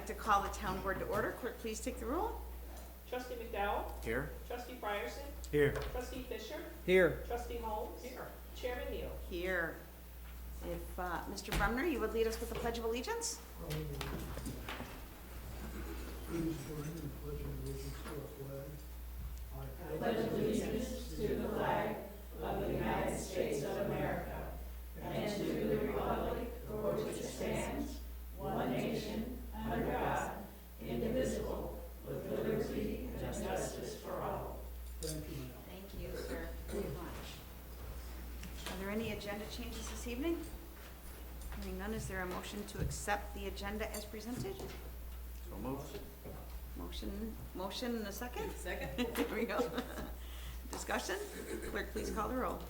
to call the town board to order. Clerk, please take the roll. Trustee McDowell? Here. Trustee Frierson? Here. Trustee Fisher? Here. Trustee Holmes? Here. Chairman Neal? Here. If, Mr. Brumner, you would lead us with the Pledge of Allegiance? Please join in the pledge of allegiance to our flag. I pledge allegiance to the flag of the United States of America and to the republic for which it stands, one nation, under God, indivisible, with liberty and justice for all. Thank you, ma'am. Thank you, sir, very much. Are there any agenda changes this evening? Hearing none, is there a motion to accept the agenda as presented? So moved. Motion and a second? Second. There we go. Discussion? Clerk, please call the roll.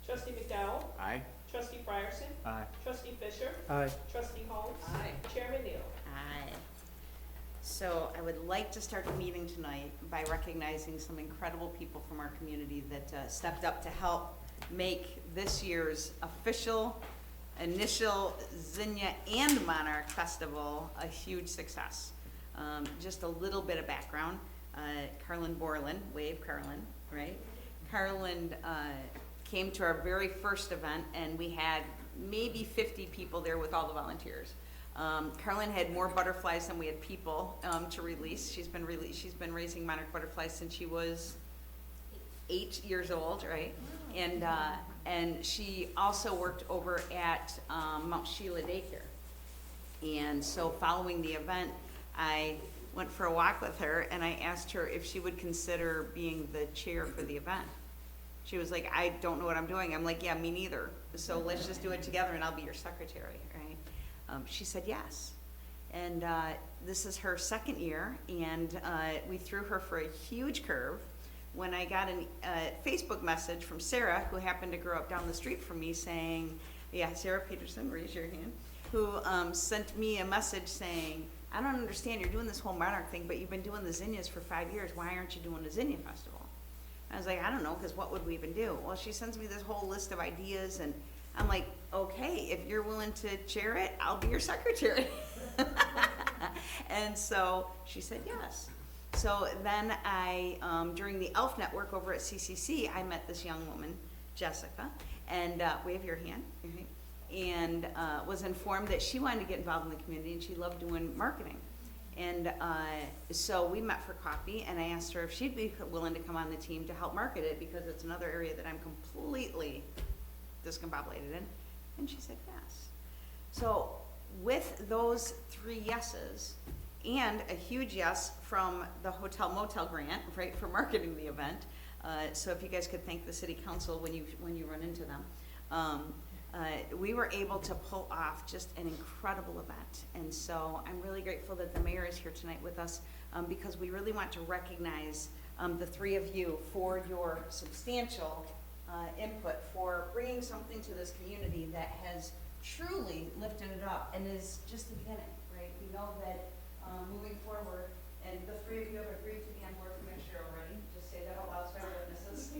Trustee McDowell? Aye. Trustee Frierson? Aye. Trustee Fisher? Aye. Trustee Holmes? Aye. Chairman Neal? Aye. So I would like to start the meeting tonight by recognizing some incredible people from our community that stepped up to help make this year's initial Zinnia and Monarch Festival a huge success. Just a little bit of background. Carlin Borland, wave Carlin, right? Carlin came to our very first event and we had maybe 50 people there with all the volunteers. Carlin had more butterflies than we had people to release. She's been raising monarch butterflies since she was 8 years old, right? And she also worked over at Mount Sheila Daycare. And so following the event, I went for a walk with her and I asked her if she would consider being the chair for the event. She was like, I don't know what I'm doing. I'm like, yeah, me neither. So let's just do it together and I'll be your secretary, right? She said yes. And this is her second year and we threw her for a huge curve when I got a Facebook message from Sarah, who happened to grow up down the street from me, saying, yeah, Sarah Peterson, raise your hand, who sent me a message saying, I don't understand, you're doing this whole Monarch thing, but you've been doing the Zinnias for 5 years. Why aren't you doing the Zinnia Festival? I was like, I don't know, because what would we even do? Well, she sends me this whole list of ideas, and I'm like, okay, if you're willing to chair it, I'll be your secretary. And so she said yes. So then I, during the ELF network over at CCC, I met this young woman, Jessica, and wave your hand, right? And was informed that she wanted to get involved in the community and she loved doing marketing. And so we met for coffee and I asked her if she'd be willing to come on the team to help market it because it's another area that I'm completely discombobulated in. And she said yes. So with those 3 yeses and a huge yes from the Hotel Motel grant, right, for marketing the event. So if you guys could thank the city council when you run into them. We were able to pull off just an incredible event. And so I'm really grateful that the mayor is here tonight with us because we really want to recognize the 3 of you for your substantial input, for bringing something to this community that has truly lifted it up and is just the beginning, right? We know that moving forward, and the 3 of you have agreed to be on board for next year already, just say that out loud so I have witnesses.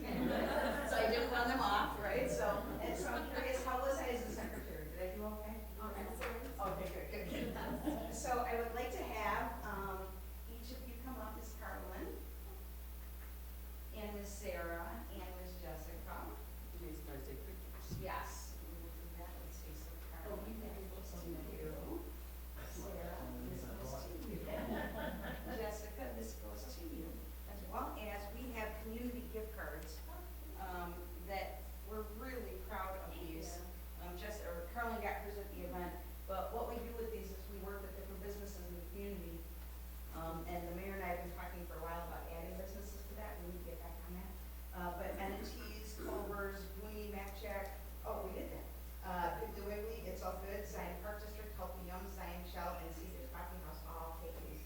So I didn't run them off, right? So I'm curious, how was I as a secretary? Did I do okay? Okay, good. So I would like to have each of you come up, Ms. Carlin, and Ms. Sarah, and Ms. Jessica. Yes. We will do that. Let's see, so Carlin, that goes to you. Sarah, this goes to you. Jessica, this goes to you. As well as we have community gift cards that we're really proud of these. Carlin got hers at the event, but what we do with these is we work with different businesses in the community. And the mayor and I have been talking for a while about adding businesses to that. We need to get back on that. But Entities, Clovers, Booney, MacCheck, oh, we did that. Piggly Wiggly, It's All Good, Zion Park District, Healthy Young, Zion Shell, and Caesar's Coffee House all take these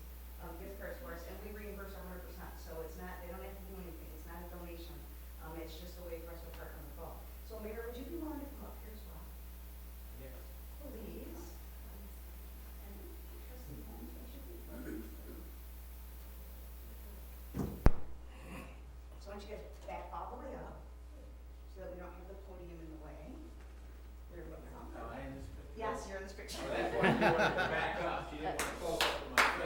gift cards for us, and we reimburse 100%. So it's not, they don't have to do anything. It's not a donation. It's just a way for us to partner with both. So Mayor, would you be willing to come up here as well? Yes. Please. And Trustee Holmes, I should be fine. So I want you guys back all the way up so that we don't have the podium in the way. There we go. Oh, I am this. Yes, you're in this picture. That's why you wanted to back up. She didn't want to close up to my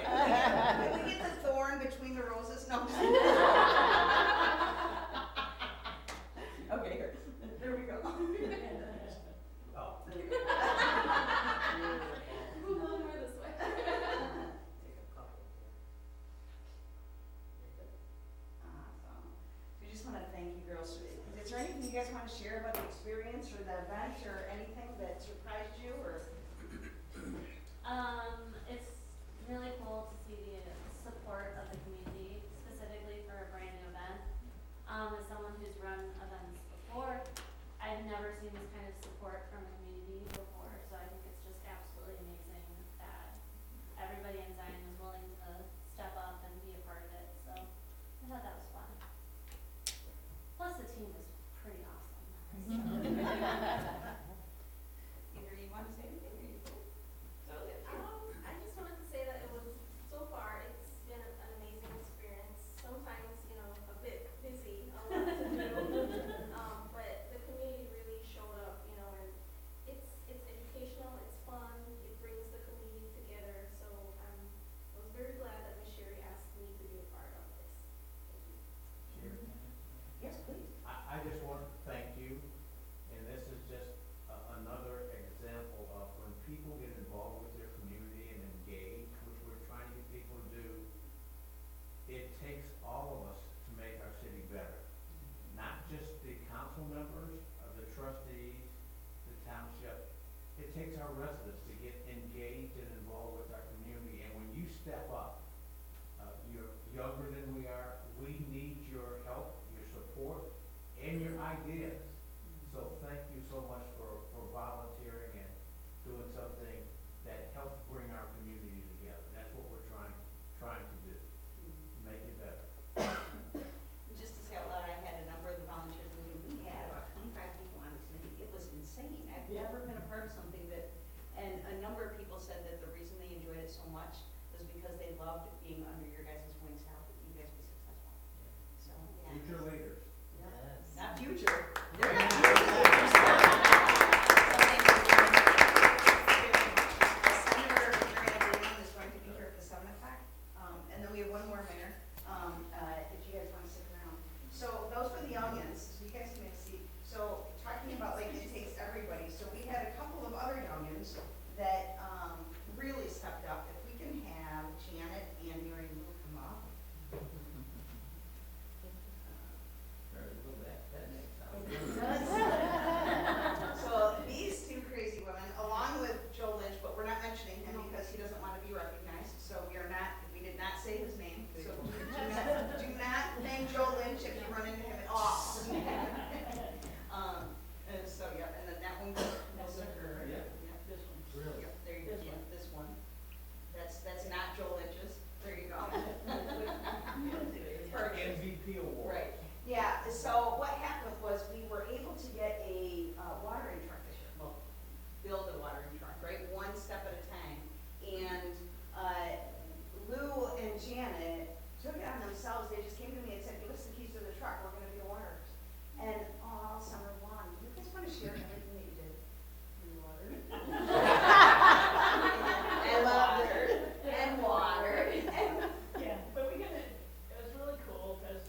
themselves, they just came to me and said, give us the keys to the truck, we're gonna be waterers. And all summer long, you guys wanna share everything that you did? We watered. And watered. And watered. Yeah, but we got it, it was really cool, because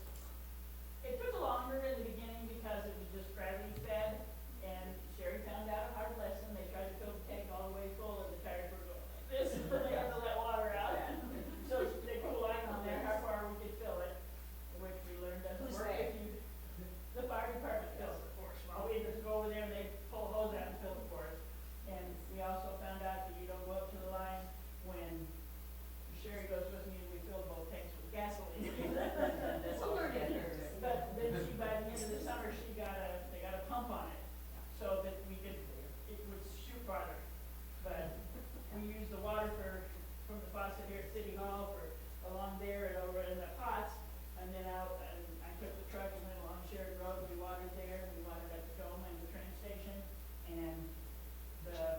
it took longer in the beginning because it was just gravity fed, and Sherry found out a hard lesson. They tried to fill the tank all the way full, and the tires were going like this, and they had to let water out. So they put a line on there, how far we could fill it, which we learned doesn't Who's work they? if you, the fire department fills it for us. Well, we just go over there and they pull a hose out and fill it for us. And we also found out that you don't go up to the line when Sherry goes with me and we fill both tanks with gasoline. That's all we're getting. But then she, by the end of the summer, they got a pump on it, so that it would shoot farther. But we use the water from the faucet here at City Hall along there and over in the pots, and then out, and I took the truck and went along Sheridan Road, and we watered there, and we watered at the dome and the train station, and the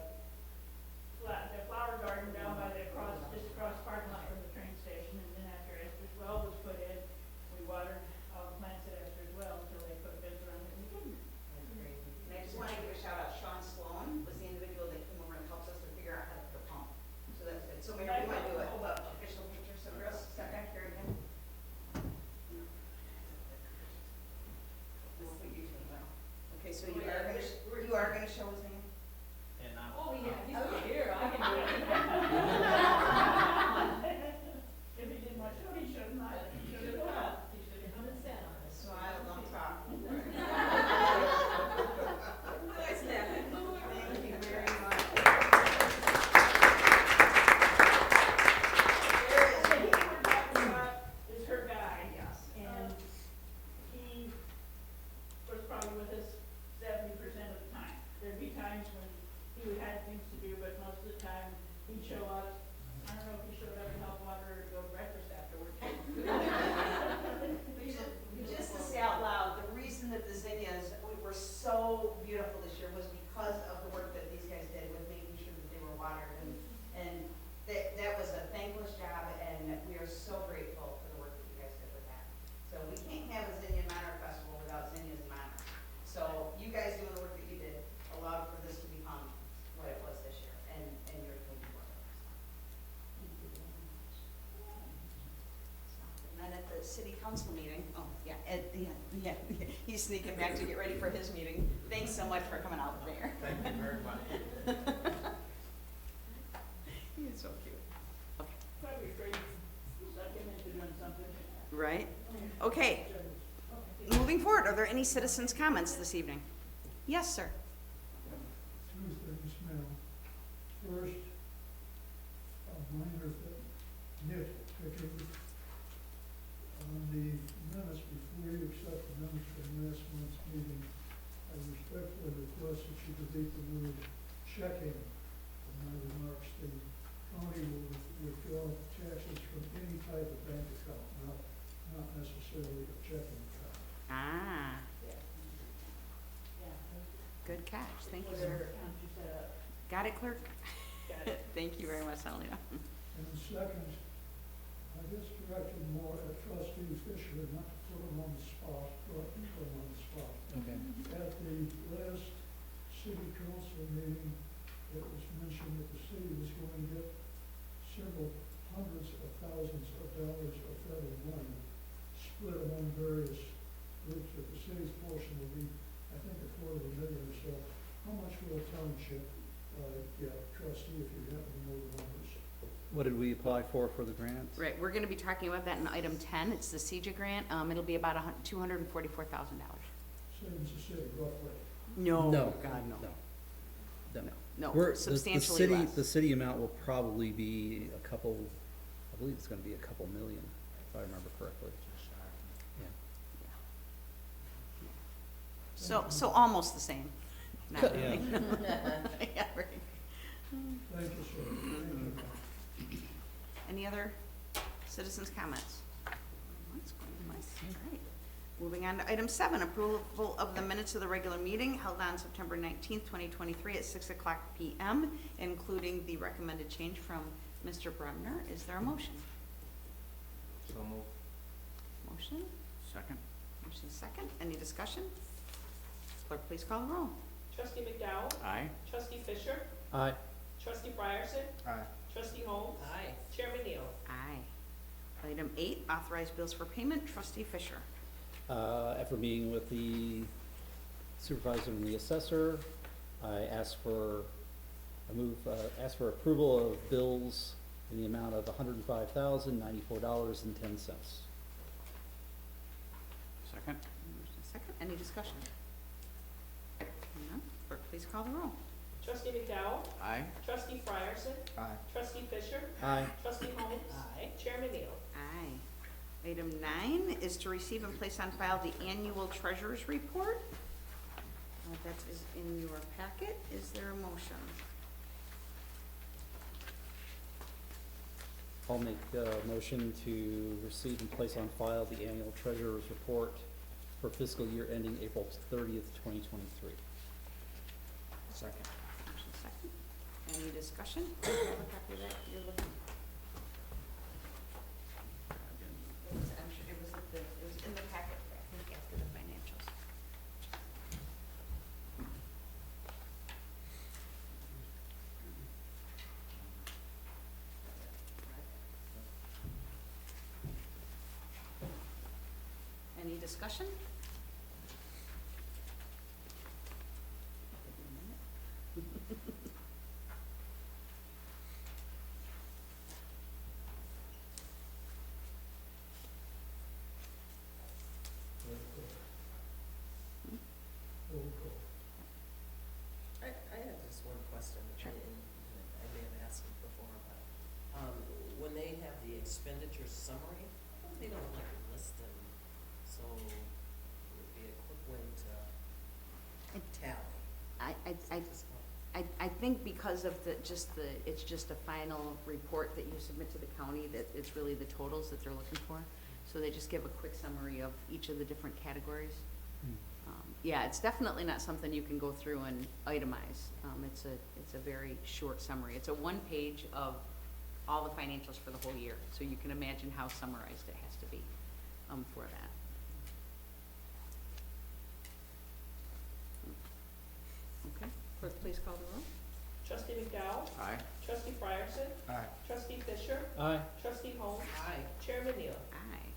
flower garden down by just across the parking lot from the train station, and then after Esther's well was put in, we watered all the plants at Esther's well until they put beds around it and we couldn't. And I just wanna give a shout out, Sean Sloan was the individual that came over and helps us to figure out how to put a pump. So that's good. So maybe we might do it. Hold up, official picture, so girls, step back here again. We'll put you two in there. Okay, so you are gonna show his name? And now. Oh, yeah, he's not here, I can do it. If he didn't want to, he should not. He should have not. He should have come and sat on us. Smile, don't talk. Thank you very much. There is, The heat we're talking about is her guy. yes. And he was probably with us 70% of the time. There'd be times when he would have things to do, but most of the time he'd show up. I don't know if he showed up to help water or to go to breakfast afterwards. Just to say out loud, the reason that the zinnias were so beautiful this year was because of the work that these guys did with making sure that they were watered, and that was a thankless job, and we are so grateful for the work that you guys did with that. So we can't have a Zinnia Monarch Festival without zinnias and monarchs. So you guys doing the work that you did allowed for this to become what it was this year, and you're doing the work. And then at the city council meeting, he's sneaking back to get ready for his meeting. Thanks so much for coming out, Mayor. Thank you very much. He is so cute. Okay. Probably afraid to suck him into doing something. Right? Okay, moving forward, are there any citizens' comments this evening? Yes, sir. Two things, ma'am. First, a minor nitpicking. On the minutes, before you accept the minutes from last month's meeting, I respectfully request that you delete the word checking from my remarks. The county will withdraw taxes from any type of bank account, not necessarily a checking account. Ah, Yeah. good catch. Thank you, Whatever sir. account you set up. Got it, clerk? Got it. Thank you very much, Helena. And second, I guess directed more at trustee Fisher, not to put him on the spot, but to put him on the spot. Okay. At the last city council meeting, it was mentioned that the city was going to get several hundreds of thousands of dollars of federal money split among various groups, that the city's portion will be, I think, $250,000 or so. How much will a township get, trustee, if you happen to know the numbers? What did we apply for the grants? Right, we're gonna be talking about that in item 10. It's the CEJA grant. It'll be about $244,000. Saves the city roughly. No, No, God, no. No. No, substantially less. The city amount will probably be I believe it's gonna be a couple million, if I remember correctly. Yeah. So almost the same. Not Yeah. really. Yeah, right. Thank you, sir. Thank you. Any other citizens' comments? That's going nice. All right. Moving on to item 7, approval of the minutes of the regular meeting held on September 19th, 2023 at 6:00 p.m., including the recommended change from Mr. Bremner. Is there a motion? So moved. motion? Second. Motion second. Any discussion? Clerk, please call the roll. Trustee McDowell? Aye. Trustee Fisher? Aye. Trustee Ryerson? Aye. Trustee Holmes? Aye. Chairman Neal? Aye. Item 8, authorized bills for payment. Trustee Fisher. After meeting with the supervisor and the assessor, I ask for approval of bills in the amount of $105,094.10. Second. Motion second. Any discussion? None. Clerk, please call the roll. Trustee McDowell? Aye. Trustee Ryerson? Aye. Trustee Fisher? Aye. Trustee Holmes? Aye. Chairman Neal? Aye. Item 9 is to receive and place on file the annual treasurer's report. That is in your packet. Is there a motion? I'll make a motion to receive and place on file the annual treasurer's report for fiscal year ending April 30th, 2023. Second. Motion second. Any discussion? Do you have a copy of that you're looking? I'm sure it was in the packet, I think, after the financials. Any discussion? Give me a minute. Roll call. I have just one question, Sure. and I may have asked it before, but, when they have the expenditure summary, how come they don't like list them? So it would be a quick way to tally. I think because of it's just a final report that you submit to the county, that it's really the totals that they're looking for. So they just give a quick summary of each of the different categories. Yeah, it's definitely not something you can go through and itemize. It's a very short summary. It's a 1 page of all the financials for the whole year. So you can imagine how summarized it has to be, for that. Okay, clerk, please call the roll. Trustee McDowell? Aye. Trustee Ryerson? Aye. Trustee Fisher? Aye. Trustee Holmes? Aye. Chairman Neal? Aye.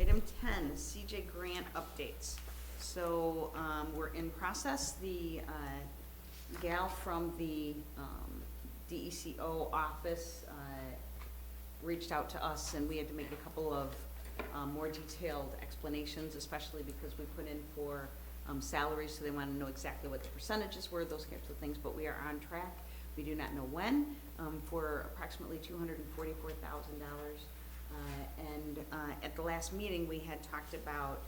Item 10, CJ grant updates. So, we're in process. The gal from the DECO office reached out to us, and we had to make a couple of more detailed explanations, especially because we put in for salaries, so they want to know exactly what the percentages were, those types of things, but we are on track. We do not know when, for approximately $244,000. And at the last meeting, we had talked about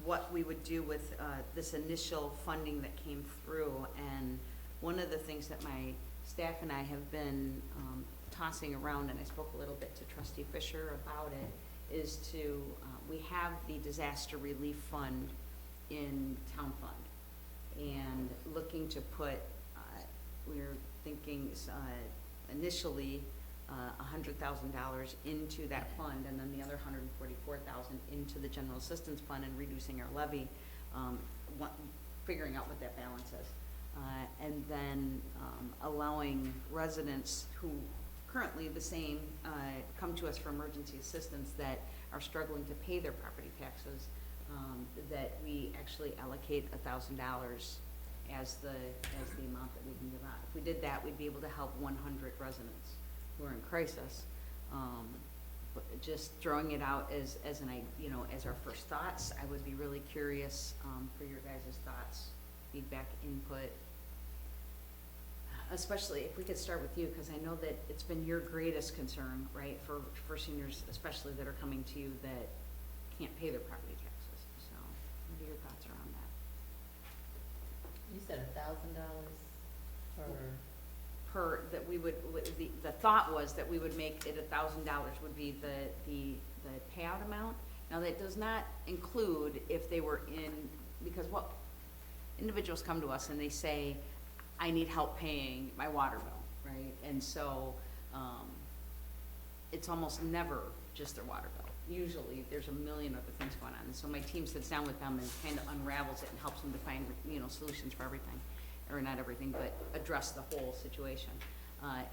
what we would do with this initial funding that came through. And one of the things that my staff and I have been tossing around, and I spoke a little bit to Trustee Fisher about it, is to, we have the disaster relief fund in town fund. And looking to put, we're thinking initially $100,000 into that fund, and then the other $144,000 into the general assistance fund, and reducing our levy, figuring out what that balance is. And then allowing residents who currently the same come to us for emergency assistance that are struggling to pay their property taxes, that we actually allocate $1,000 as the amount that we can give out. If we did that, we'd be able to help 100 residents who are in crisis. But just throwing it out as as our first thoughts. I would be really curious for your guys' thoughts, feedback, input. Especially if we could start with you, because I know that it's been your greatest concern, right, for seniors, especially that are coming to you that can't pay their property taxes. So, what are your thoughts around that? You said $1,000 for, That we would, the thought was that we would make it $1,000 would be the payout amount. Now, that does not include if they were in, because what individuals come to us and they say, I need help paying my water bill, right? And so, it's almost never just their water bill. Usually, there's a million other things going on, and so my team sits down with them and kind of unravels it and helps them to find, solutions for everything, or not everything, but address the whole situation.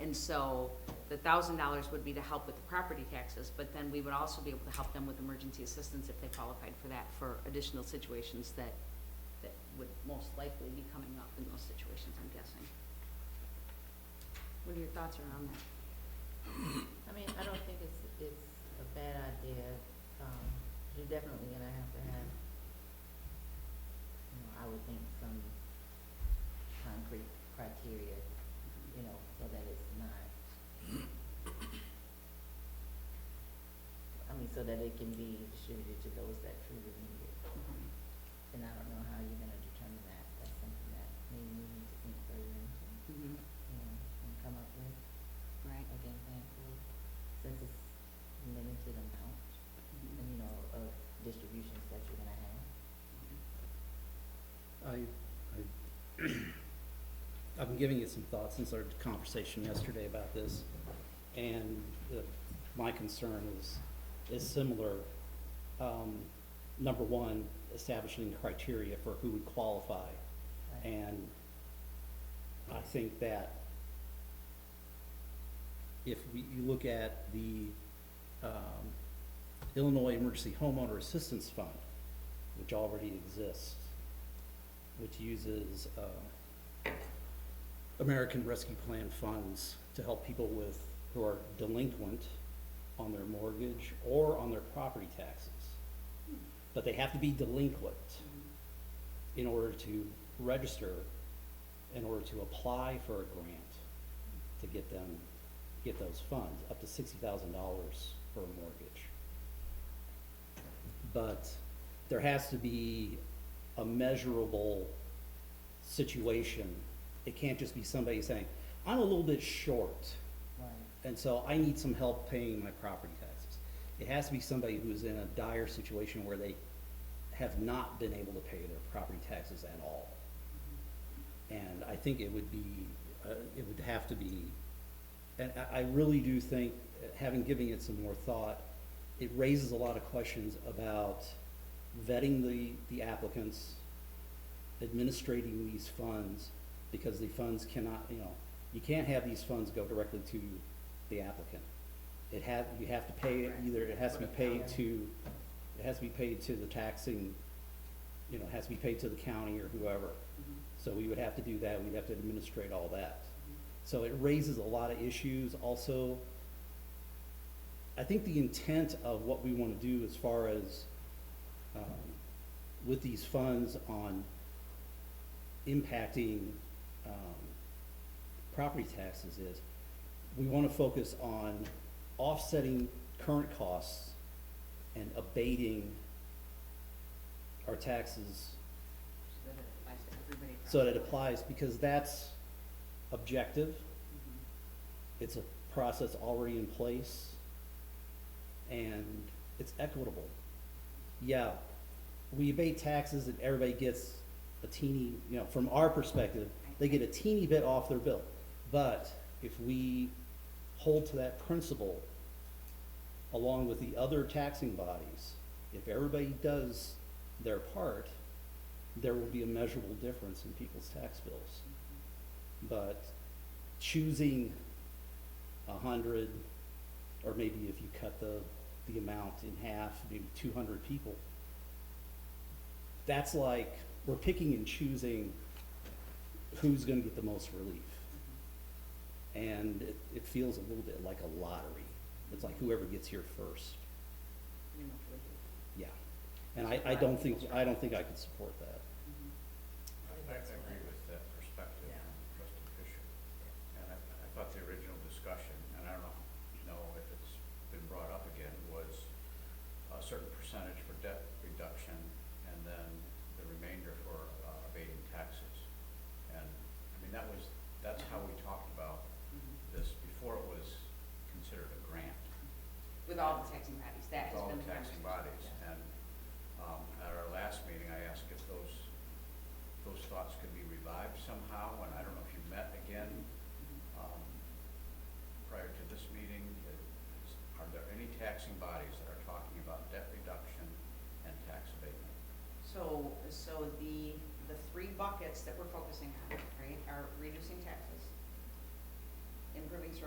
And so, the $1,000 would be to help with the property taxes, but then we would also be able to help them with emergency assistance if they qualified for that, for additional situations that would most likely be coming up in those situations, I'm guessing. What are your thoughts around that? I mean, I don't think it's a bad idea. You're definitely gonna have to have, I would think some concrete criteria, so that it's not, so that it can be distributed to those that truly need it. And I don't know how you're gonna determine that. That's something that maybe we need to think further into, and come up with Right. a game plan for, since it's limited amount, and, of distributions that you're gonna have. I've been giving it some thought since our conversation yesterday about this, and my concern is similar. Number one, establishing criteria for who would qualify, Right. and I think that if you look at the Illinois Emergency Homeowner Assistance Fund, which already exists, which uses American Rescue Plan funds to help people who are delinquent on their mortgage or on their property taxes. But they have to be delinquent in order to register, in order to apply for a grant to get those funds, up to $60,000 for a mortgage. But there has to be a measurable situation. It can't just be somebody saying, I'm a little bit short, Right. and so I need some help paying my property taxes. It has to be somebody who is in a dire situation where they have not been able to pay their property taxes at all. And I think it would have to be, and I really do think, having given it some more thought, it raises a lot of questions about vetting the applicants, administrating these funds, because the funds cannot, you can't have these funds go directly to the applicant. You have to pay it, either it has to be paid to the taxing, it has to be paid to the county or whoever. So we would have to do that, we'd have to administrate all that. So it raises a lot of issues. Also, I think the intent of what we want to do as far as with these funds on impacting property taxes is we want to focus on offsetting current costs and abating our taxes so that it applies, because that's objective. It's a process already in place, and it's equitable. Yeah, we abate taxes and everybody gets a teeny, from our perspective, they get a teeny bit off their bill. But if we hold to that principle, along with the other taxing bodies, if everybody does their part, there will be a measurable difference in people's tax bills. But choosing 100, or maybe if you cut the amount in half, maybe 200 people, that's like we're picking and choosing who's going to get the most relief. And it feels a little bit like a lottery. It's like whoever gets here first. Yeah. And I don't think I could support that. I agree with that perspective, Trustee Fisher. And I thought the original discussion, and I don't know if it's been brought up again, was a certain percentage for debt reduction and then the remainder for abating taxes. And I mean, that's how we talked about this before it was considered a grant. With all the taxing bodies, that has All been the taxing bodies. And at our last meeting, I asked if those thoughts could be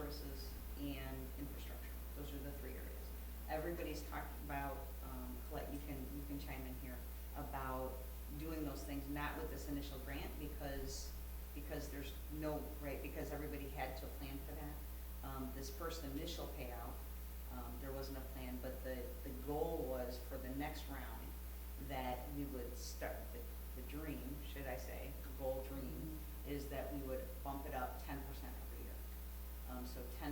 services, and infrastructure. Those are the three areas. Everybody's talking about, Colette, you can chime in here, about doing those things, not with this initial grant, because there's no, right, because everybody had to plan for that. This first initial payout, there wasn't a plan, but the goal was for the next round that we would start, the dream, should I say, the goal dream, is that we would bump it up 10% every year. So 10%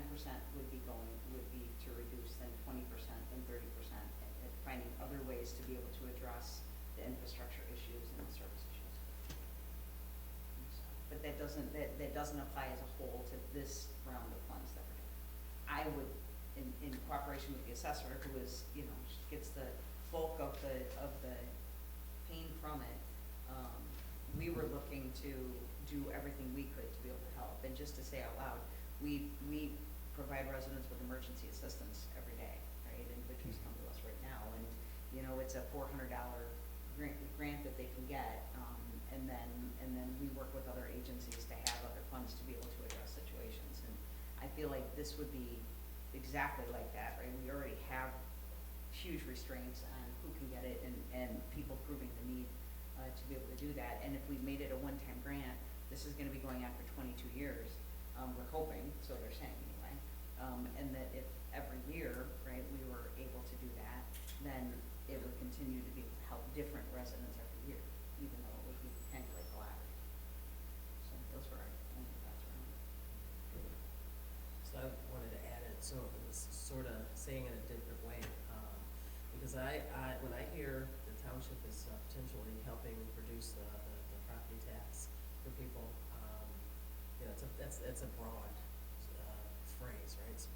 would be to reduce, then 20%, then 30%, and finding other ways to be able to address the infrastructure issues and the service issues. But that doesn't apply as a whole to this round of funds that we're doing. I would, in cooperation with the assessor, who is, gets the bulk of the pain from it, we were looking to do everything we could to be able to help. And just to say out loud, we provide residents with emergency assistance every day, right? Individuals come to us right now, and it's a $400 grant that they can get, and then we work with other agencies to have other funds to be able to address situations. And I feel like this would be exactly like that, right? We already have huge restraints on who can get it, and people proving the need to be able to do that. And if we made it a one-time grant, this is going to be going on for 22 years. We're hoping, so they're saying anyway, and that if every year, right, we were able to do that, then it would continue to be able to help different residents every year, even though it would be kind of like a lottery. So those were our only thoughts around it. So I wanted to add it, so it was sort of saying it a different way, because when I hear the township is potentially helping reduce the property tax for people, that's a broad phrase, right? It's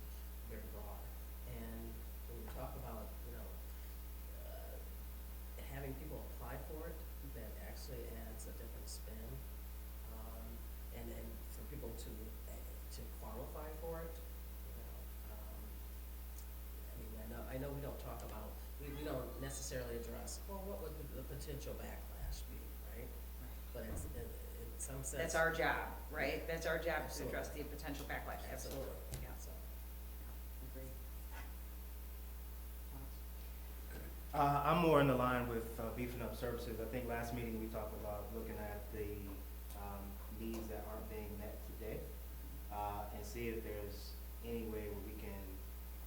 very broad. And when we talk about, having people apply for it, that actually adds a different spin. And for people to qualify for it, I know we don't talk about, we don't necessarily address, well, what would the potential backlash be, right? But it's, in some sense. That's our job, right? That's our job, to Absolutely. address the potential backlash. Absolutely. Yeah. So, Agreed. I'm more in the line with beefing up services. I think last meeting we talked about looking at the needs that aren't being met today, and see if there's any way where we can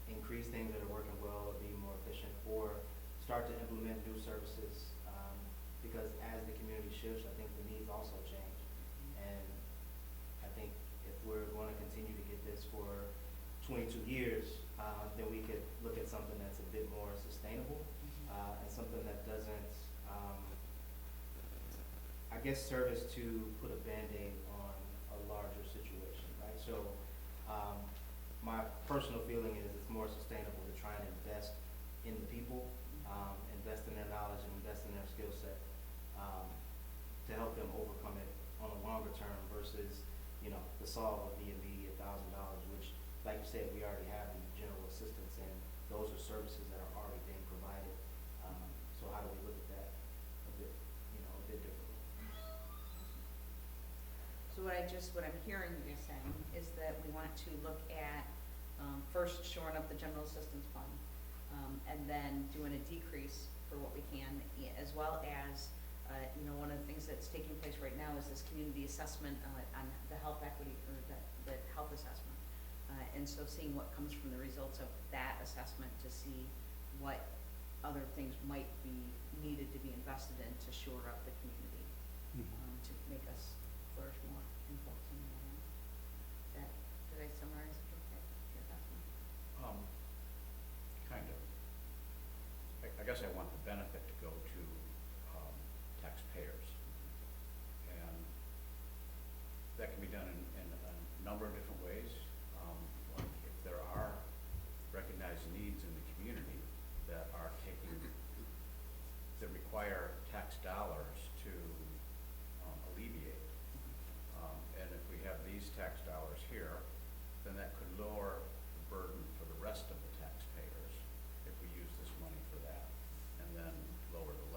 increase things that are working well or be more efficient, or start to implement new services. Because as the community shifts, I think the needs also change. And I think if we're going to continue to get this for 22 years, then we could look at something that's a bit more sustainable, and something that doesn't, I guess, service to put a Band-Aid on a larger situation, right? So my personal feeling is it's more sustainable to try and invest in the people, invest in their knowledge and invest in their skill set, to help them overcome it on a longer term versus, the solve of the immediate $1,000, which, like you said, we already have the general assistance, and those are services that are already being provided. So how do we look at that a bit differently? So what I'm hearing you saying is that we want to look at, first shoring up the general assistance fund, and then doing a decrease for what we can, as well as, one of the things that's taking place right now is this community assessment on the health equity, or the health assessment. And so seeing what comes from the results of that assessment to see what other things might be needed to be invested in to shore up the community, to make us flourish more in folks in the land. Did I summarize it okay? Your thoughts on it? Kind of. I guess I want the benefit to go to taxpayers. And that can be done in a number of different ways. Like if there are recognized needs in the community that require tax dollars to alleviate. And if we have these tax dollars here, then that could lower the burden for the rest of the taxpayers if we use this money for that, and then lower the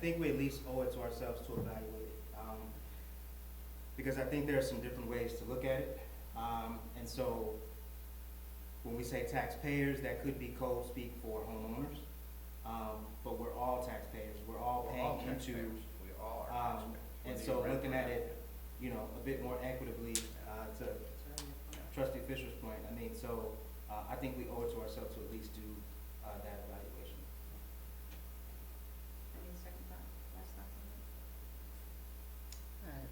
think we at least owe it to ourselves to evaluate it. Because I think there are some different ways to look at it. And so when we say taxpayers, that could be code speak for homeowners. But we're all taxpayers. We're all We're all paying into. taxpayers. We all are taxpayers. And Whether so you rent looking or at not. it, you know, a bit more equitably, to Trustee Fisher's point, I mean, so, I think we owe it to ourselves to at least do, that evaluation. Any second thought, last thought on that?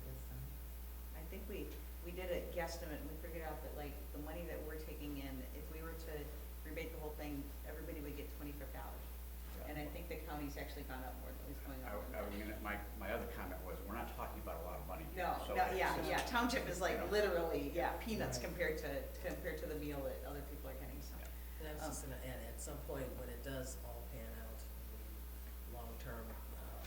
I think we did a guesstimate, and we figured out that like the money that we're taking in, if we were to rebate the whole thing, everybody would get $25. And I think the county's actually gone up more than it's going up. I mean, my other comment was, we're not talking about a lot of money here. No, so no, it's yeah, just, yeah, Township is like you know, literally, yeah, peanuts Right. compared to the meal that other people are getting, so. And I was just gonna add, at some point, when it does all pan out, long-term,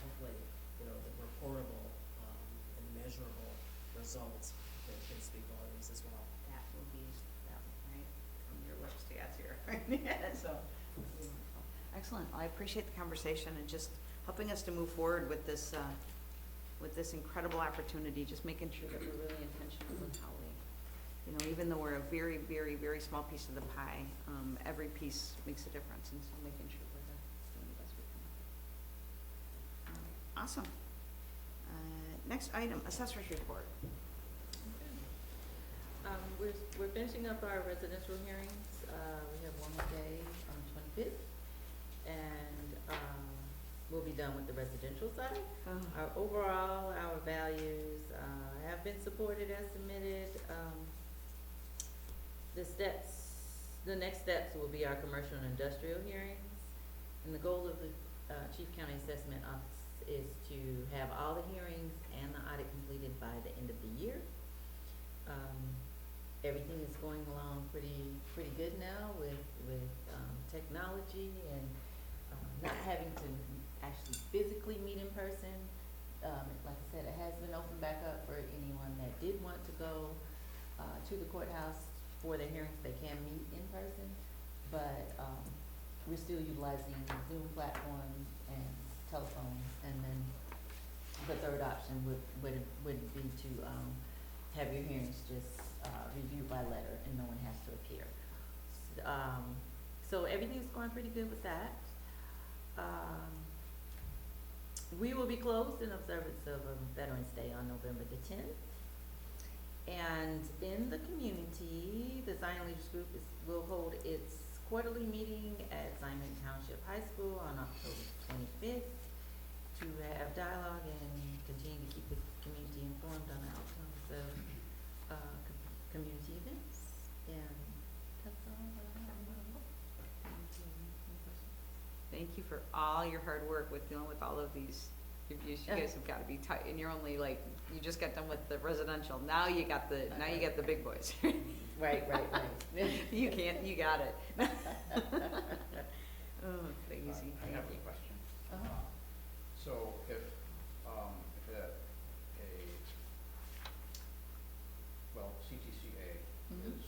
hopefully, you know, the reportable, and measurable results can speak on these as well. That will be, that, right, from your lips to God's ear, right? Yeah, so. Excellent, I appreciate the conversation and just helping us to move forward with this incredible opportunity, just making sure that we're really intentional with how we, you know, even though we're a very, very, very small piece of the pie, every piece makes a difference, and so making sure we're doing the best we can. Awesome. Next item, assessor's report. We're finishing up our residential hearings. We have one more day on the 25th, and we'll be done with the residential side. Our values have been supported as submitted. The next steps will be our commercial and industrial hearings, and the goal of the Chief County Assessment Office is to have all the hearings and the audit completed by the end of the year. Everything is going along pretty good now with technology and not having to actually physically meet in person. Like I said, it has been opened back up for anyone that did want to go to the courthouse for their hearings. They can meet in person, but we're still utilizing Zoom platforms and telephones. And then the third option would be to have your hearings just reviewed by letter and no one has to appear. So everything's going pretty good with that. We will be closed in observance of Veterans Day on November the 10th. And in the community, the Zion Leaders Group will hold its quarterly meeting at Zion Township High School on October 25th to have dialogue and continue to keep the community informed on the outcomes of community events. And that's all I have. Thank you for all your hard work with dealing with all of these reviews. You guys have gotta be tight, and you're only like, you just got done with the residential, now you got the big boys. Right. You got it. Oh, crazy. I have a question. So if CTCA Mhm. is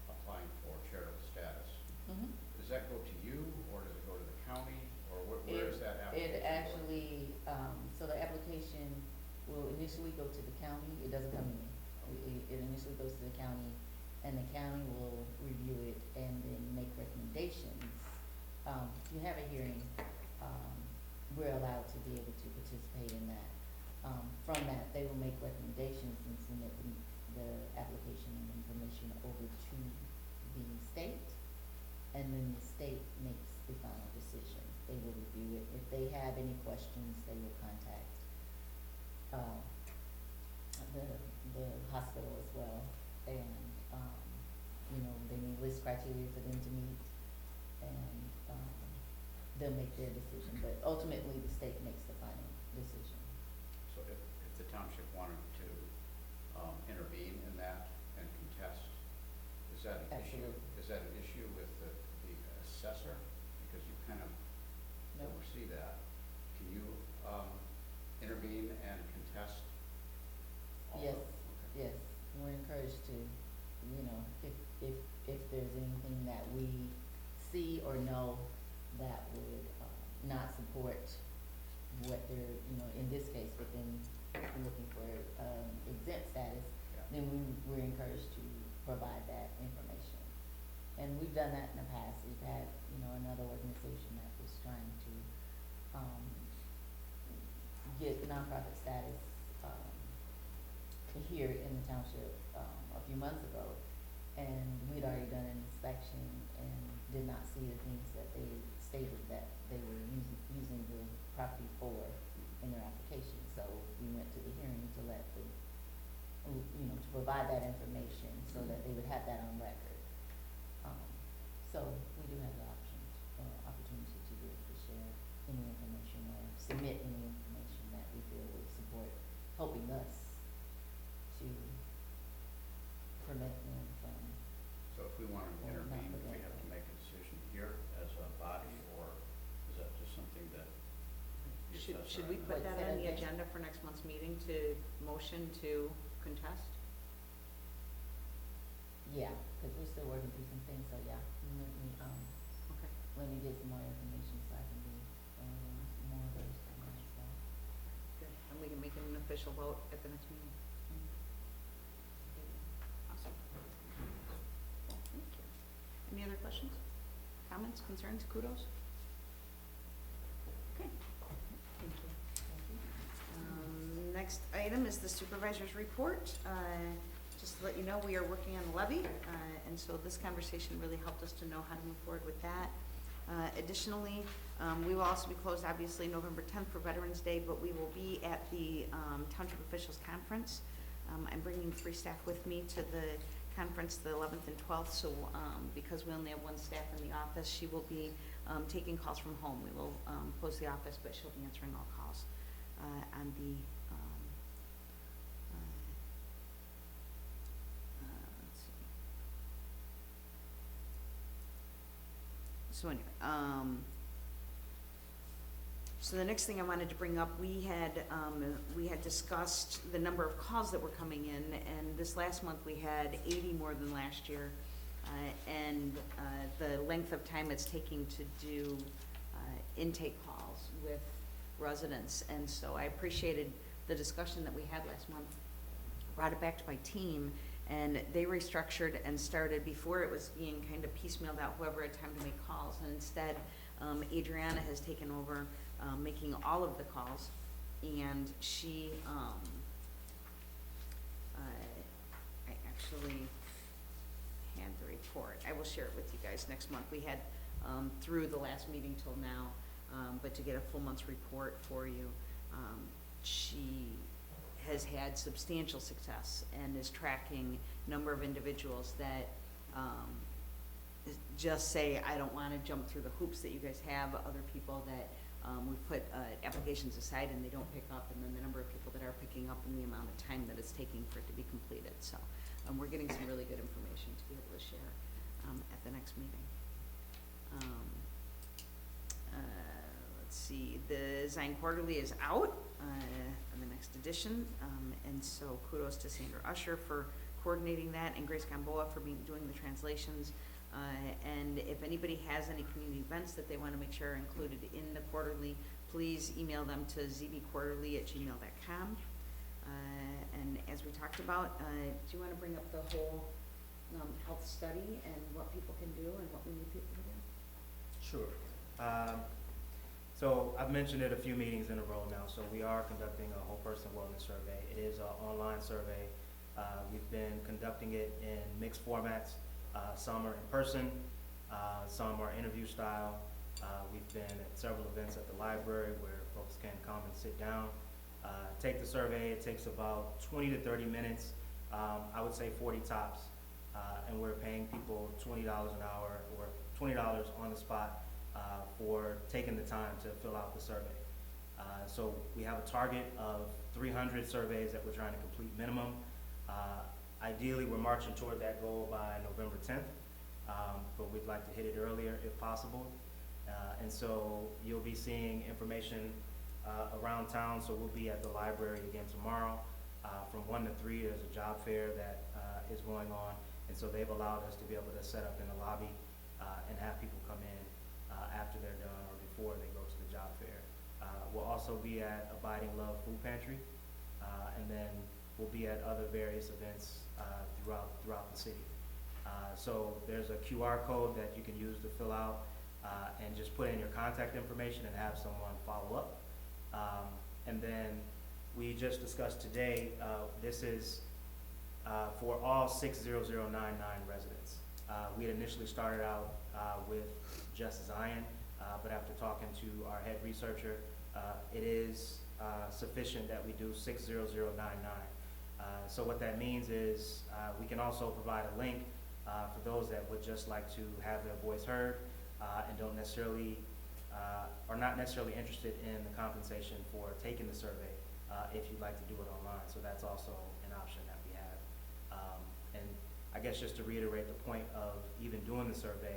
applying for charitable status, Mhm. does that go to you, or does it go to the county, or where is that application? It actually, so the application will initially go to the county. It doesn't come to me. It initially goes to the county, and the county will review it and then make recommendations. You have a hearing, we're allowed to be able to participate in that. From that, they will make recommendations and submit the application and information over to the state, and then the state makes the final decision. They will review it. If they have any questions, they will contact the hospital as well, and they may list criteria for them to meet, and they'll make their decision, but ultimately the state makes the final decision. So if the township wanted to intervene in that and contest, is that an issue? Absolutely. Is that an issue with the assessor? Because you kind of No. oversee that. Can you intervene and contest all Yes, of okay. yes, we're encouraged to, if there's anything that we see or know that would not support what they're, you know, in this case, within, if we're looking for, exempt status, Yeah. then we're encouraged to provide that information. And we've done that in the past. We've had, you know, another organization that was trying to, get nonprofit status, here in the township, a few months ago. And we'd already done an inspection and did not see the things that they stated that they were using the property for in their application. So we went to the hearing to let the, you know, to provide that information so that they would have that on record. So we do have the opportunity to be able to share any information or submit any information that we feel would support helping us to prevent them from. So if we want to Or not intervene, do we prevent have to them. make a decision here as a body, or is that just something that the assessor? Should we put Wait, that say on that the again? agenda for next month's meeting to motion to contest? Yeah, because we're still working through some things, so yeah, Okay. let me get some more information so I can be, more versed on that as well. Good, and we can make it an official vote at the next meeting. Awesome. Well, thank you. Any other questions, comments, concerns, kudos? Okay, thank you. Next item is the supervisor's report. Just to let you know, we are working on the levy, and so this conversation really helped us to know how to move forward with that. Additionally, we will also be closed, obviously, November 10th for Veterans Day, but we will be at the Township Officials Conference. I'm bringing 3 staff with me to the conference the 11th and 12th, so because we only have 1 staff in the office, she will be taking calls from home. We will close the office, but she'll be answering all calls on the let's see. So anyway, so the next thing I wanted to bring up, we had discussed the number of calls that were coming in, and this last month we had 80 more than last year, and the length of time it's taking to do intake calls with residents, and so I appreciated the discussion that we had last month, brought it back to my team, and they restructured and started, before it was being kind of piecemealed out, whoever had time to make calls, and instead Adriana has taken over making all of the calls, and she, I actually had the report. I will share it with you guys next month. We had through the last meeting till now, but to get a full month's report for you, she has had substantial success and is tracking number of individuals that just say, I don't want to jump through the hoops that you guys have, other people that we put applications aside and they don't pick up, and then the number of people that are picking up and the amount of time that it's taking for it to be completed. So we're getting some really good information to be able to share at the next meeting. Let's see, the Zion Quarterly is out in the next edition, and so kudos to Sandra Usher for coordinating that, and Grace Gamboa for doing the translations. And if anybody has any community events that they want to make sure are included in the quarterly, please email them to zbquarterly@gmail.com. And as we talked about, do you want to bring up the whole health study and what people can do and what we need people to do? Sure. So I've mentioned it a few meetings in a row now, so we are conducting a whole person wellness survey. It is an online survey. We've been conducting it in mixed formats. Some are in person, some are interview style. We've been at several events at the library where folks can come and sit down, take the survey. It takes about 20 to 30 minutes, I would say 40 tops, and we're paying people $20 an hour or $20 on the spot for taking the time to fill out the survey. So we have a target of 300 surveys that we're trying to complete minimum. Ideally, we're marching toward that goal by November 10th, but we'd like to hit it earlier if possible. And so you'll be seeing information around town. So we'll be at the library again tomorrow. From 1 to 3, there's a job fair that is going on. And so they've allowed us to be able to set up in the lobby and have people come in after they're done or before they go to the job fair. We'll also be at Abiding Love Food Pantry, and then we'll be at other various events throughout the city. So there's a QR code that you can use to fill out and just put in your contact information and have someone follow up. And then we just discussed today, this is for all 60099 residents. We had initially started out with just Zion, but after talking to our head researcher, it is sufficient that we do 60099. So what that means is we can also provide a link for those that would just like to have their voice heard and don't necessarily, are not necessarily interested in the compensation for taking the survey if you'd like to do it online. So that's also an option that we have. And I guess just to reiterate the point of even doing the survey,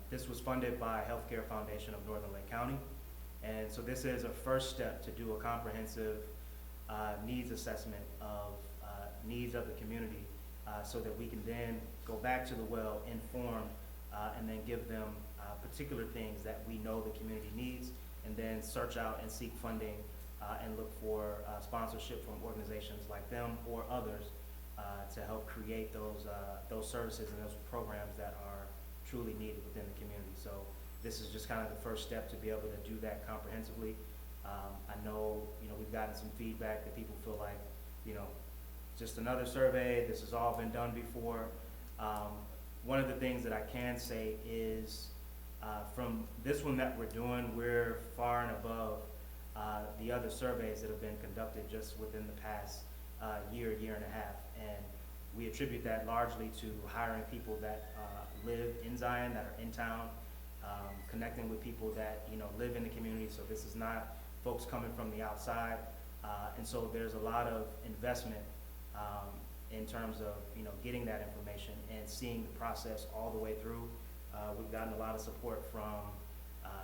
this was funded by Healthcare Foundation of Northern Lake County. And so this is a first step to do a comprehensive needs assessment of needs of the community so that we can then go back to the well informed and then give them particular things that we know the community needs, and then search out and seek funding and look for sponsorship from organizations like them or others to help create those services and those programs that are truly needed within the community. So this is just kind of the first step to be able to do that comprehensively. I know, we've gotten some feedback that people feel like, just another survey, this has all been done before. One of the things that I can say is from this one that we're doing, we're far and above the other surveys that have been conducted just within the past year and a half. And we attribute that largely to hiring people that live in Zion, that are in town, connecting with people that live in the community. So this is not folks coming from the outside. And so there's a lot of investment in terms of getting that information and seeing the process all the way through. We've gotten a lot of support from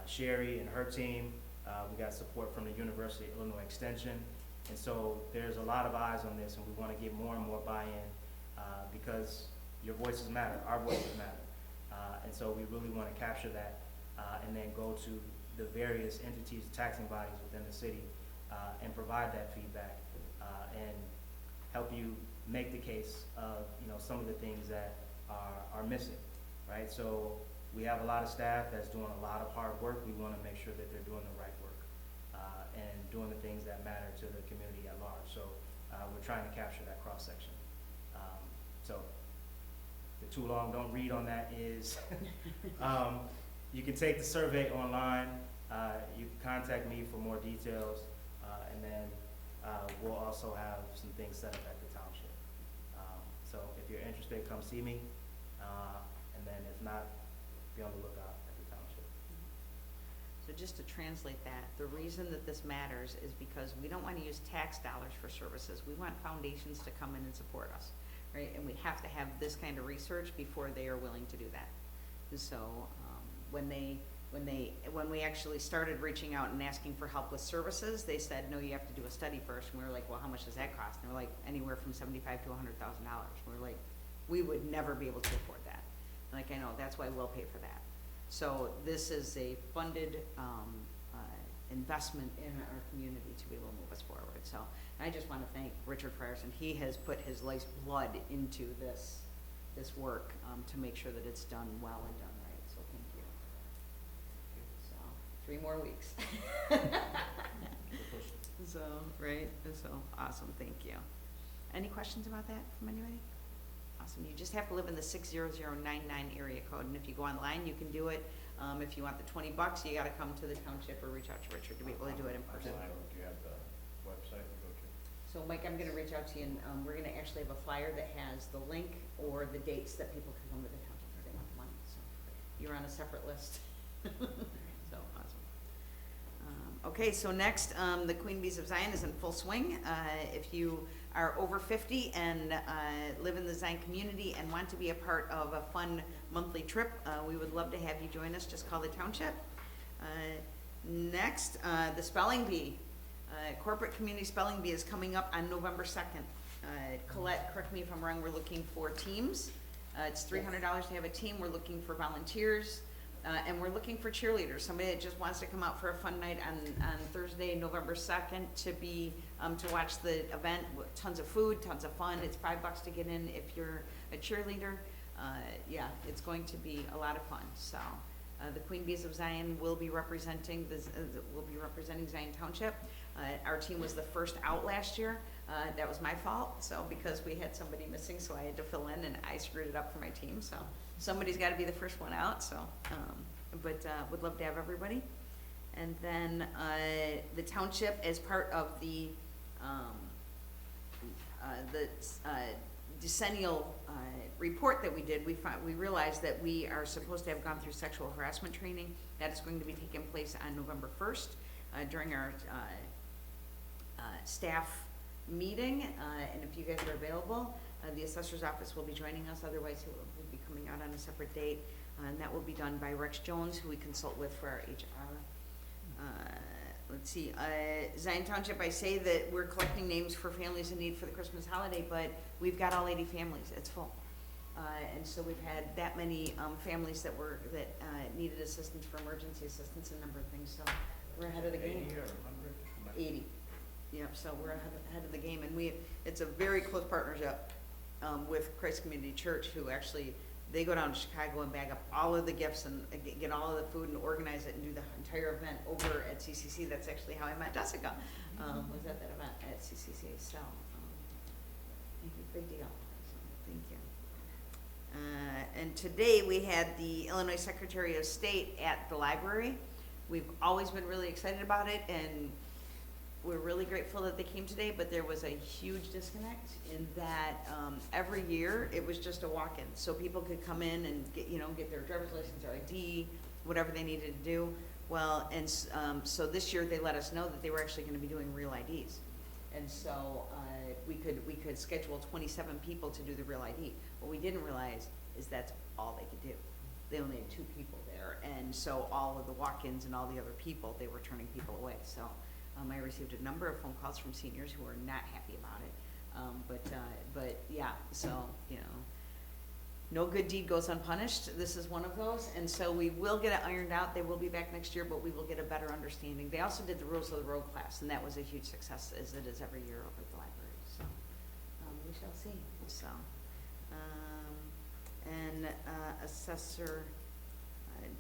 Sherry and her team. We got support from the University of Illinois Extension. And so there's a lot of eyes on this, and we want to get more and more buy-in because your voices matter, our voices matter. And so we really want to capture that and then go to the various entities, taxing bodies within the city and provide that feedback and help you make the case of some of the things that are missing, right? So we have a lot of staff that's doing a lot of hard work. We want to make sure that they're doing the right work and doing the things that matter to the community at large. So we're trying to capture that cross-section. So the too long don't read on that is you can take the survey online. You can contact me for more details, and then we'll also have some things set up at the Township. So if you're interested, come see me, and then if not, be on the lookout at the Township. So just to translate that, the reason that this matters is because we don't want to use tax dollars for services. We want foundations to come in and support us, right? And we have to have this kind of research before they are willing to do that. And so when we actually started reaching out and asking for help with services, they said, no, you have to do a study first. And we were like, well, how much does that cost? And they're like, anywhere from $75,000 to $100,000. We're like, we would never be able to afford that. Like, I know, that's why we'll pay for that. So this is a funded investment in our community to be able to move us forward. So I just want to thank Richard Frierson. He has put his life's blood into this work to make sure that it's done well and done right. So thank you. So 3 more weeks. So, right? So awesome. Thank you. Any questions about that from anybody? Awesome. You just have to live in the 60099 area code, and if you go online, you can do it. If you want the $20, you got to come to the Township or reach out to Richard to be able to do it in person. Do you have the website to go to? So Mike, I'm going to reach out to you, and we're going to actually have a flyer that has the link or the dates that people can come to the Township if they want the money. So you're on a separate list. So awesome. Okay, so next, the Queen Bees of Zion is in full swing. If you are over 50 and live in the Zion community and want to be a part of a fun monthly trip, we would love to have you join us. Just call the Township. Next, the Spelling Bee. Corporate Community Spelling Bee is coming up on November 2nd. Colette, correct me if I'm wrong, we're looking for teams. It's $300 to have a team. We're looking for volunteers. And we're looking for cheerleaders, somebody that just wants to come out for a fun night on Thursday, November 2nd, to be, to watch the event, tons of food, tons of fun. It's $5 to get in if you're a cheerleader. Yeah, it's going to be a lot of fun, so. The Queen Bees of Zion will be representing Zion Township. Our team was the first out last year. That was my fault, so because we had somebody missing, so I had to fill in, and I screwed it up for my team, so somebody's gotta be the first one out, so, but would love to have everybody. And then, the township, as part of the decennial report that we did, we realized that we are supposed to have gone through sexual harassment training. That is going to be taking place on November 1st during our staff meeting. And if you guys are available, the assessor's office will be joining us. Otherwise, he will be coming out on a separate date. And that will be done by Rex Jones, who we consult with for our HR. Let's see, Zion Township, I say that we're collecting names for families in need for the Christmas holiday, but we've got all 80 families, it's full. And so we've had that many families that needed assistance for emergency assistance and a number of things, so we're ahead of the game. 80 or 100? 80, yep, so we're ahead of the game, and it's a very close partnership with Christ Community Church, who actually, they go down to Chicago and bag up all of the gifts and get all of the food and organize it and do the entire event over at CCC. That's actually how I met Jessica, was at that event at CCC, so, big deal, so, thank you. And today we had the Illinois Secretary of State at the library. We've always been really excited about it, and we're really grateful that they came today, but there was a huge disconnect in that every year it was just a walk-in. So people could come in and get their driver's license or ID, whatever they needed to do. Well, and so this year they let us know that they were actually gonna be doing real IDs. And so we could schedule 27 people to do the real ID. What we didn't realize is that's all they could do. They only had 2 people there. And so all of the walk-ins and all the other people, they were turning people away. So I received a number of phone calls from seniors who are not happy about it. But yeah, so, no good deed goes unpunished. This is one of those. And so we will get it ironed out. They will be back next year, but we will get a better understanding. They also did the Rules of the Road class, and that was a huge success, as it is every year over at the library. So we shall see. So, Assessor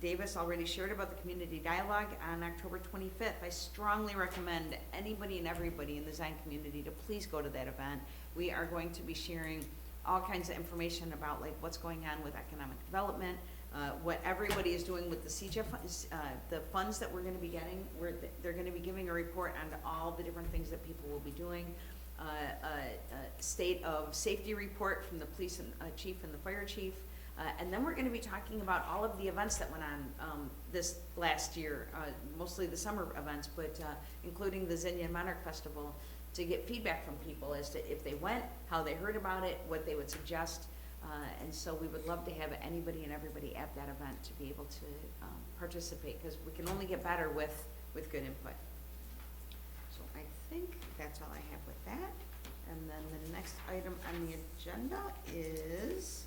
Davis already shared about the community dialogue on October 25th. I strongly recommend anybody and everybody in the Zion community to please go to that event. We are going to be sharing all kinds of information about like what's going on with economic development, what everybody is doing with the CJ funds, the funds that we're going to be getting. They're going to be giving a report on all the different things that people will be doing. A state of safety report from the police and chief and the fire chief. And then we're going to be talking about all of the events that went on this last year, mostly the summer events, but including the Zinnia Monarch Festival, to get feedback from people as to if they went, how they heard about it, what they would suggest. And so we would love to have anybody and everybody at that event to be able to participate, because we can only get better with good input. So I think that's all I have with that. And then the next item on the agenda is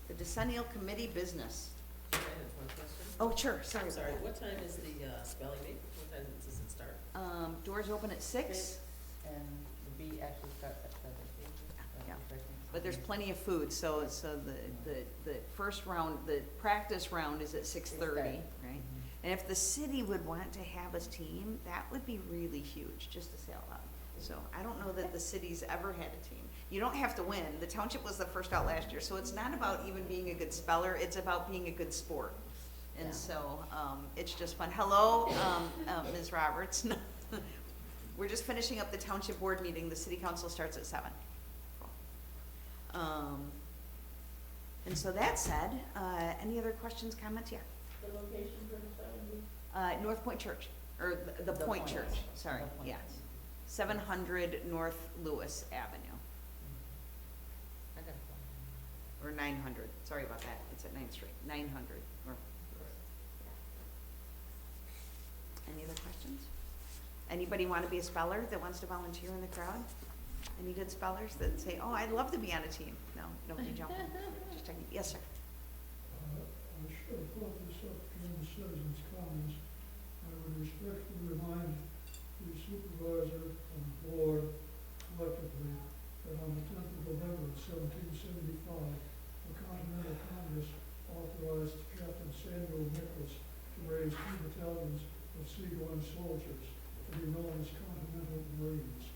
the decennial committee business. I have one question. Oh, sure, sorry. I'm sorry, what time is the spelling bee? What time does it start? Doors open at 6, And the bee actually starts at 7. Yeah. but there's plenty of food, so the first round, the practice round is at 6:30, right? And if the city would want to have a team, that would be really huge, just to say out loud. So I don't know that the city's ever had a team. You don't have to win. The township was the first out last year, so it's not about even being a good speller, it's about being a good sport. And so, it's just fun. Hello, Ms. Roberts. We're just finishing up the township board meeting. The city council starts at 7. And so that said, any other questions, comments? Yeah. The location for the 70? North Point Church, or the Point Church, sorry, The Point. yes. 700 North Lewis Avenue, I got one. or 900, sorry about that, it's at 9th Street, 900 North Lewis. Yeah. Any other questions? Anybody want to be a speller that wants to volunteer in the crowd? Any good spellers that say, oh, I'd love to be on a team? No, nobody jumping, just checking, yes, sir. I should have brought this up during citizens' comments, I would respectfully remind the supervisor and the board collectively that on the 10th of November of 1775, the Continental Congress authorized Captain Samuel Nicholas to raise 2 battalions of seagoing soldiers to be known as Continental Marines.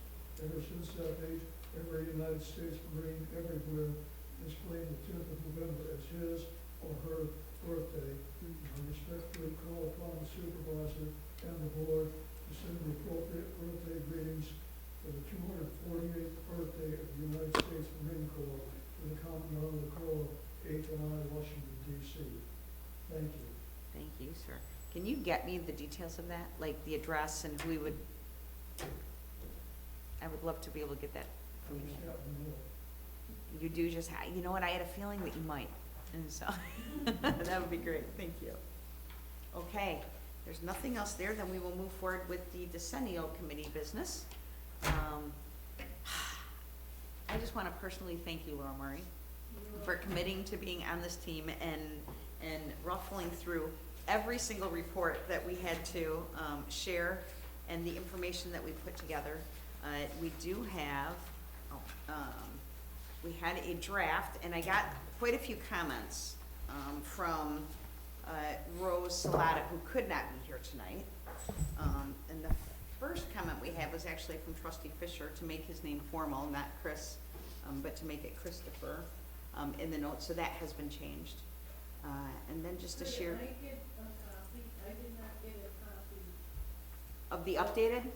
Ever since that date, every United States Marine everywhere has claimed the 10th of November as his or her birthday. I respectfully call upon the supervisor and the board to send the appropriate birthday greetings for the 248th birthday of the United States Marine Corps to the Commandant of the Corps, 8th and I, Washington, D.C. Thank you. Thank you, sir. Can you get me the details of that, like the address and who we would, I would love to be able to get that from you. Yeah, no. You do just, you know what, I had a feeling that you might, and so, that would be great, thank you. Okay, there's nothing else there, then we will move forward with the decennial committee business. I just wanna personally thank you, Laura Murray, for committing to being on this team and ruffling through every single report that we had to, share and the information that we put together. We do have, we had a draft, and I got quite a few comments from Rose Salata, who could not be here tonight. And the first comment we had was actually from Trustee Fisher to make his name formal, not Chris, but to make it Christopher in the notes, so that has been changed. And then just to share. I get a copy, I did not get a copy. Of the updated?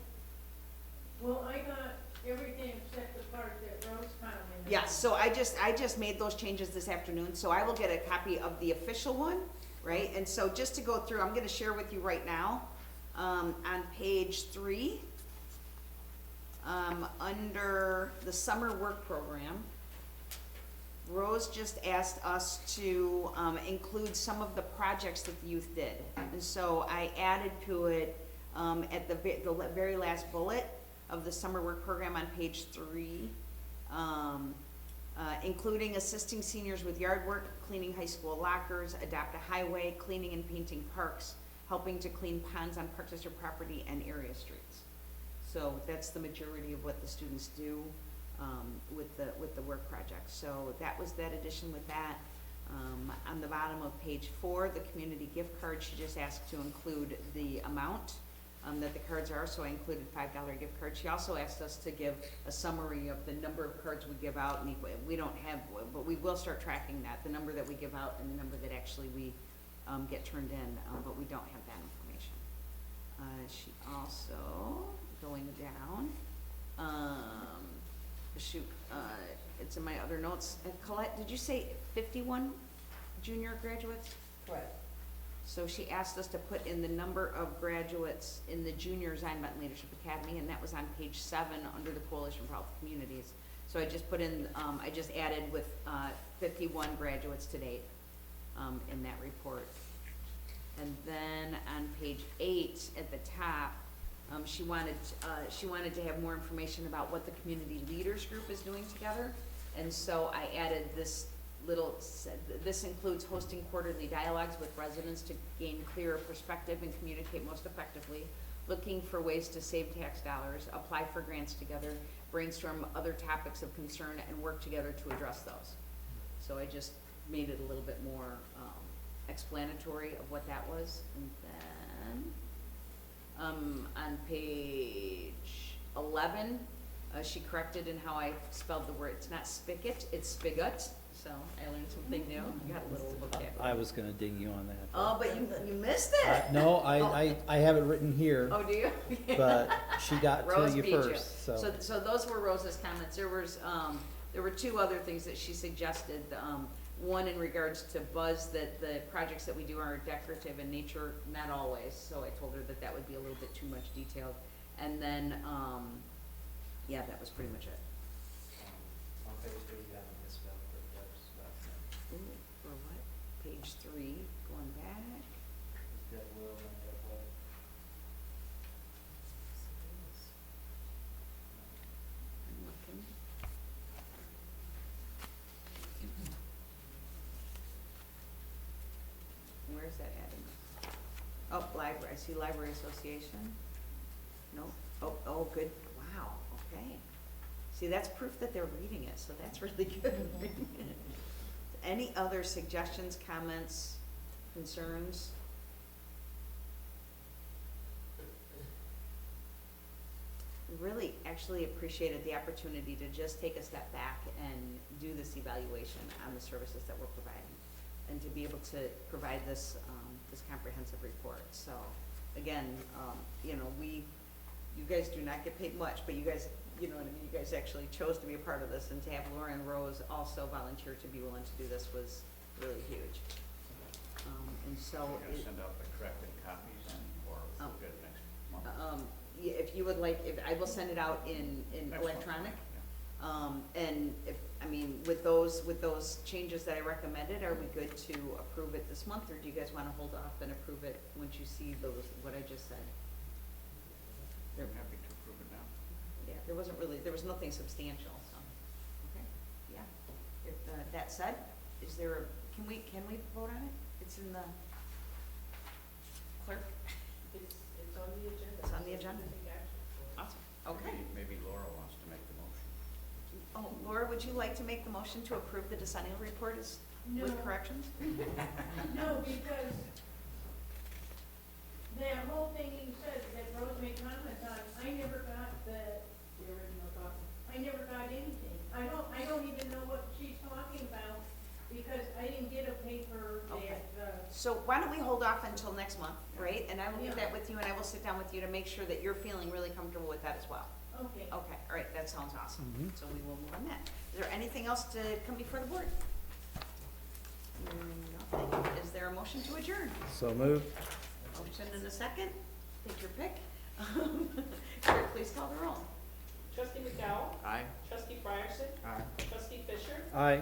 Well, I got everything except the part that Rose commented. Yes, so I just made those changes this afternoon, so I will get a copy of the official one, right? And so just to go through, I'm gonna share with you right now, on page 3, under the summer work program, Rose just asked us to include some of the projects that the youth did. And so I added to it at the very last bullet of the summer work program on page 3, including assisting seniors with yard work, cleaning high school lockers, adopt a highway, cleaning and painting parks, helping to clean ponds on park district property and area streets. So that's the majority of what the students do with the work project. So that was that addition with that. On the bottom of page 4, the community gift card, she just asked to include the amount that the cards are, so I included $5 gift card. She also asked us to give a summary of the number of cards we give out, and we don't have, but we will start tracking that, the number that we give out and the number that actually we get turned in, but we don't have that information. She also, going down, it's in my other notes. Colette, did you say 51 junior graduates? Correct. So she asked us to put in the number of graduates in the Junior Zion Leadership Academy, and that was on page 7 under the Coalition for Health Communities. So I just put in, I just added with 51 graduates to date in that report. And then on page 8 at the top, she wanted to have more information about what the community leaders group is doing together. And so I added this this includes hosting quarterly dialogues with residents to gain clearer perspective and communicate most effectively, looking for ways to save tax dollars, apply for grants together, brainstorm other topics of concern, and work together to address those. So I just made it a little bit more explanatory of what that was. And then on page 11, she corrected in how I spelled the word. It's not spigot, it's spigot. So I learned something new. You got a little vocabulary. I was gonna ding you on that. Oh, but you missed it. No, I have it written here, Oh, do you? but she got to Rose you beat you. first, so. So those were Rose's comments. There were 2 other things that she suggested. One in regards to buzz, that the projects that we do are decorative in nature, not always. So I told her that that would be a little bit too much detailed. And then, yeah, that was pretty much it. On page 3, you have a misspell for Deb's last name. Ooh, for what? Page 3, going back. It's Deb Will and Deb Webb. I'm looking. Where's that adding? Oh, library, I see Library Association. No, oh, good, wow, okay. See, that's proof that they're reading it, so that's really good. Any other suggestions, comments, concerns? Really actually appreciated the opportunity to just take a step back and do this evaluation on the services that we're providing, and to be able to provide this, this comprehensive report. So, again, you know, you guys do not get paid much, but you guys, you know what I mean, you guys actually chose to be a part of this, and to have Laura and Rose also volunteer to be willing to do this was really huge. And so. Are you it- gonna send out the corrected copies then, or we'll get it next month? Yeah, if you would like, if, I will send it out in Next month, electronic. yeah. And if, I mean, with those changes that I recommended, are we good to approve it this month, or do you guys wanna hold off and approve it once you see those, what I just said? I'm happy to approve it now. Yeah, there wasn't really, there was nothing substantial, so, okay, yeah. If, that said, is there a, can we vote on it? It's in the clerk, It's on the agenda. It's on the agenda. Take action for it. awesome, okay. Maybe Laura wants to make the motion. Oh, Laura, would you like to make the motion to approve the decennial report as, with No. corrections? No, because that whole thing you said that Rose made comments on, I never got the original copy. I never got anything. I don't even know what she's talking about, because I didn't get a paper Okay. that, So why don't we hold off until next month, right? And I will leave Yeah. that with you, and I will sit down with you to make sure that you're feeling really comfortable with that as well. okay. Okay, all right, that sounds awesome. Mhm. So we will move on that. Is there anything else to come before the board? Nothing. Is there a motion to adjourn? So moved. Motion and a second. Take your pick. Clerk, please call the roll. Trustee McDowell? Aye. Trustee Fryerson? Aye. Trustee Fisher? Aye.